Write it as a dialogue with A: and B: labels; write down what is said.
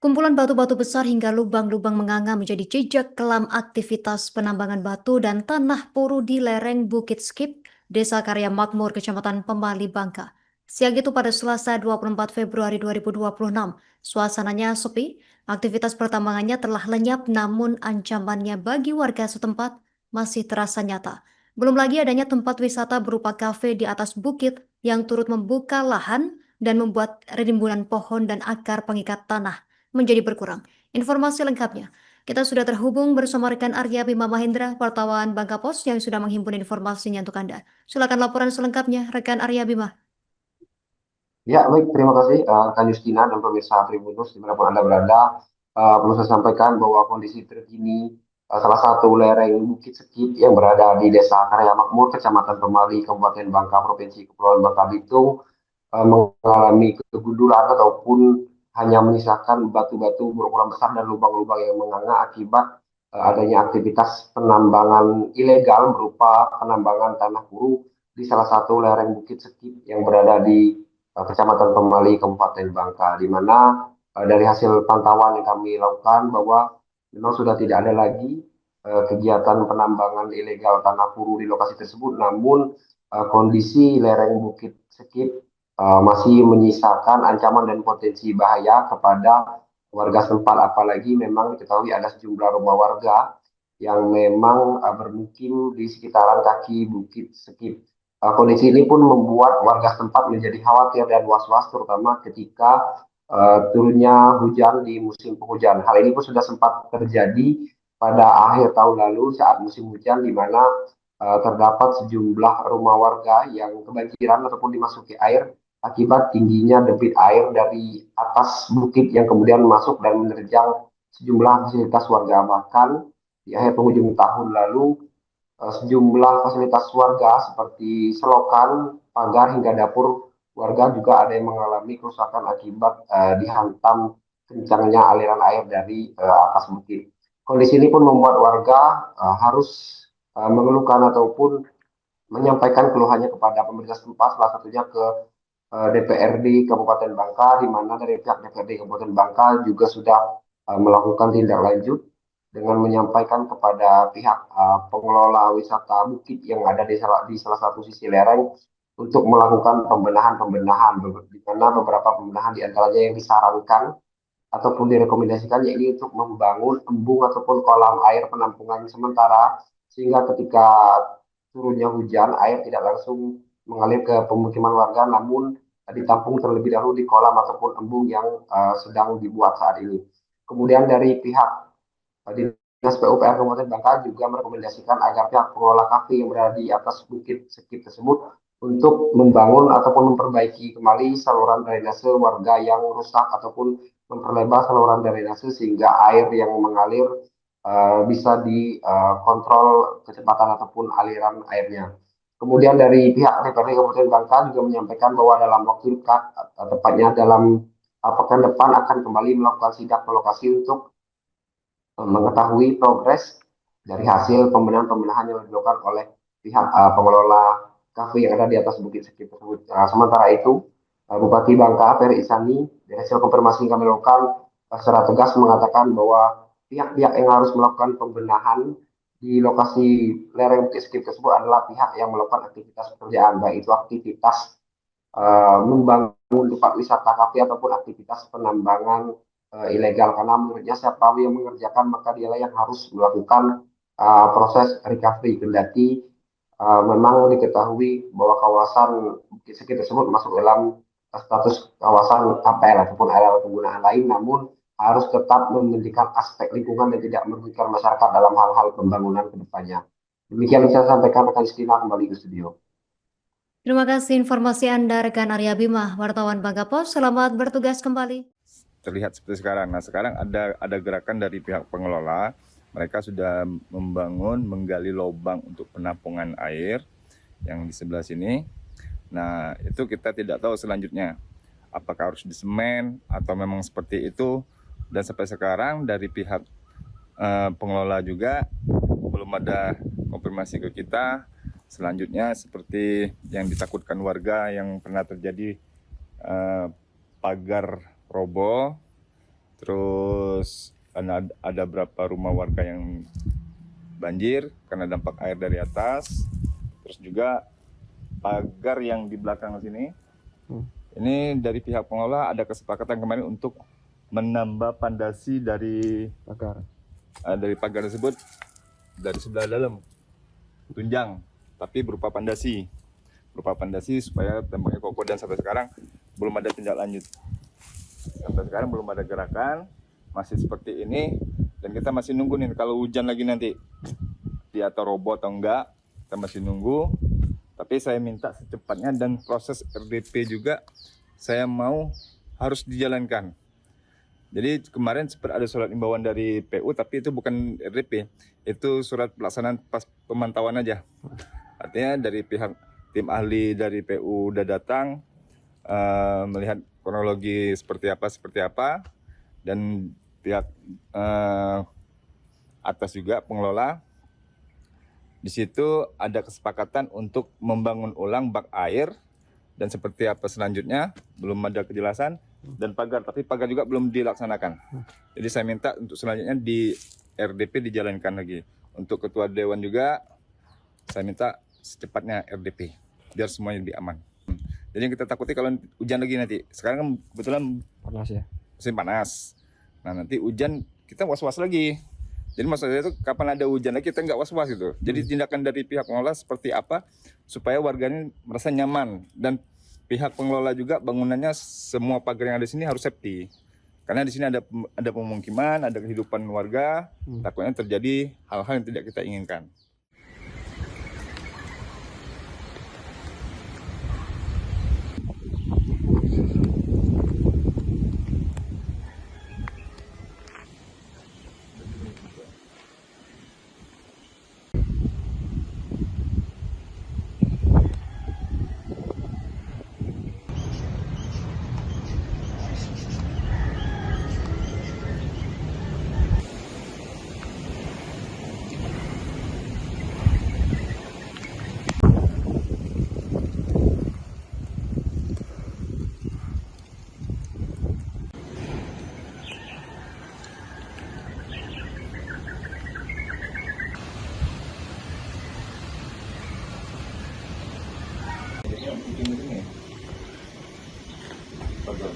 A: Kumpulan batu-batu besar hingga lubang-lubang menganga menjadi jejak kelam aktivitas penambangan batu dan tanah puru di lereng Bukit Skip, Desa Karya Makmur, Kecamatan Pemali, Bangka. Siang itu pada Selasa 24 Februari 2026, suasananya sepi, aktivitas pertambangannya telah lenyap namun ancamannya bagi warga setempat masih terasa nyata. Belum lagi adanya tempat wisata berupa kafe di atas bukit yang turut membuka lahan dan membuat rimbunan pohon dan akar pengikat tanah menjadi berkurang. Informasi lengkapnya, kita sudah terhubung bersama rekan Arya Bima Mahendra, wartawan Bangka Pos yang sudah menghimpun informasinya untuk Anda. Silakan laporan selengkapnya, rekan Arya Bima.
B: Ya, baik. Terima kasih, Kak Justina dan pemirsa Tribunus dimanapun Anda berada. Perlu saya sampaikan bahwa kondisi terkini salah satu lereng Bukit Sekip yang berada di Desa Karya Makmur, Kecamatan Pemali, Kabupaten Bangka, Provinsi Kepulauan Bangka Belitung, mengalami kegundulan ataupun hanya menyisakan batu-batu berukuran besar dan lubang-lubang yang menganga akibat adanya aktivitas penambangan ilegal berupa penambangan tanah puru di salah satu lereng Bukit Sekip yang berada di Kecamatan Pemali, Kabupaten Bangka, di mana dari hasil pantauan yang kami lakukan bahwa memang sudah tidak ada lagi kegiatan penambangan ilegal tanah puru di lokasi tersebut, namun kondisi lereng Bukit Sekip masih menyisakan ancaman dan potensi bahaya kepada warga setempat, apalagi memang diketahui ada sejumlah rumah warga yang memang bermukim di sekitaran kaki Bukit Sekip. Kondisi ini pun membuat warga setempat menjadi khawatir dan was-was, terutama ketika turunnya hujan di musim penghujan. Hal ini pun sudah sempat terjadi pada akhir tahun lalu saat musim hujan, di mana terdapat sejumlah rumah warga yang kebanjiran ataupun dimasuki air akibat tingginya debit air dari atas bukit yang kemudian masuk dan menerjang sejumlah fasilitas warga. Bahkan di akhir penghujung tahun lalu, sejumlah fasilitas warga seperti selokan, pagar hingga dapur warga juga ada yang mengalami kerusakan akibat dihantam kencangnya aliran air dari atas bukit. Kondisi ini pun membuat warga harus mengeluhkan ataupun menyampaikan keluhannya kepada pemerintah setempat, salah satunya ke DPRD Kabupaten Bangka, di mana dari pihak DPRD Kabupaten Bangka juga sudah melakukan tindak lanjut dengan menyampaikan kepada pihak pengelola wisata bukit yang ada di salah satu sisi lereng untuk melakukan pembenahan-pembenahan, di mana beberapa pembenahan di antaranya yang disarankan ataupun direkomendasikan yaitu untuk membangun embung ataupun kolam air penampungan sementara, sehingga ketika turunnya hujan air tidak langsung mengalir ke pemukiman warga, namun ditampung terlebih dahulu di kolam ataupun embung yang sedang dibuat saat ini. Kemudian dari pihak Dinas PUPR Kabupaten Bangka juga merekomendasikan agar pihak pengelola kafe yang berada di atas bukit Sekip tersebut untuk membangun ataupun memperbaiki kembali saluran drainase warga yang rusak ataupun memperlebar saluran drainase sehingga air yang mengalir bisa dikontrol kecepatan ataupun aliran airnya. Kemudian dari pihak DPRD Kabupaten Bangka juga menyampaikan bahwa dalam waktu dekat, tepatnya dalam pekan depan akan kembali melakukan sidak ke lokasi untuk mengetahui progres dari hasil pembenahan-pembenahan yang dilakukan oleh pihak pengelola kafe yang ada di atas bukit Sekip tersebut. Sementara itu, Bupati Bangka Ferry Isani dari hasil konfirmasi yang kami lakukan secara tegas mengatakan bahwa pihak-pihak yang harus melakukan pembenahan di lokasi lereng Bukit Sekip tersebut adalah pihak yang melakukan aktivitas pekerjaan, baik itu aktivitas membangun tempat wisata kafe ataupun aktivitas penambangan ilegal, karena menurutnya siapa yang mengerjakan maka dialah yang harus melakukan proses recovery, kendati memang diketahui bahwa kawasan Bukit Sekip tersebut masuk dalam status kawasan APL ataupun area penggunaan lain, namun harus tetap memberikan aspek lingkungan dan tidak merugikan masyarakat dalam hal-hal pembangunan ke depannya. Demikian yang saya sampaikan, rekan Istina, kembali ke studio.
A: Terima kasih informasi Anda, rekan Arya Bima, wartawan Bangka Pos. Selamat bertugas kembali.
C: Terlihat seperti sekarang. Nah, sekarang ada gerakan dari pihak pengelola. Mereka sudah membangun, menggali lubang untuk penampungan air yang di sebelah sini. Nah, itu kita tidak tahu selanjutnya apakah harus disemen atau memang seperti itu. Dan sampai sekarang dari pihak pengelola juga belum ada konfirmasi ke kita. Selanjutnya seperti yang ditakutkan warga yang pernah terjadi pagar roboh, Terus ada berapa rumah warga yang banjir karena dampak air dari atas. Terus juga pagar yang di belakang sini. Ini dari pihak pengelola ada kesepakatan kemarin untuk menambah pondasi dari pagar tersebut dari sebelah dalam tunjang, tapi berupa pondasi supaya tembaknya kokoh, dan sampai sekarang belum ada tindak lanjut. Sampai sekarang belum ada gerakan, masih seperti ini, dan kita masih nunggu nih kalau hujan lagi nanti dia atau roboh atau enggak, kita masih nunggu. Tapi saya minta secepatnya, dan proses RDP juga saya mau harus dijalankan. Jadi kemarin sempat ada surat imbauan dari PU, tapi itu bukan RDP, itu surat pelaksanaan pas pemantauan aja. Artinya dari pihak tim ahli dari PU udah datang, melihat kronologi seperti apa, dan pihak atas juga pengelola. Di situ ada kesepakatan untuk membangun ulang bak air, dan seperti apa selanjutnya belum ada kejelasan, dan pagar, tapi pagar juga belum dilaksanakan. Jadi saya minta untuk selanjutnya di RDP dijalankan lagi. Untuk ketua dewan juga saya minta secepatnya RDP biar semuanya lebih aman. Jadi yang kita takuti kalau hujan lagi nanti, sekarang kan kebetulan
D: panas ya,
C: musim panas. Nah nanti hujan kita was-was lagi. Jadi maksudnya itu kapan ada hujan lagi kita nggak was-was gitu. Jadi tindakan dari pihak pengelola seperti apa supaya warganya merasa nyaman, dan pihak pengelola juga bangunannya semua pagar yang ada di sini harus safety. Karena di sini ada pemukiman, ada kehidupan warga, takutnya terjadi hal-hal yang tidak kita inginkan. Jadi yang bikin ini pagar.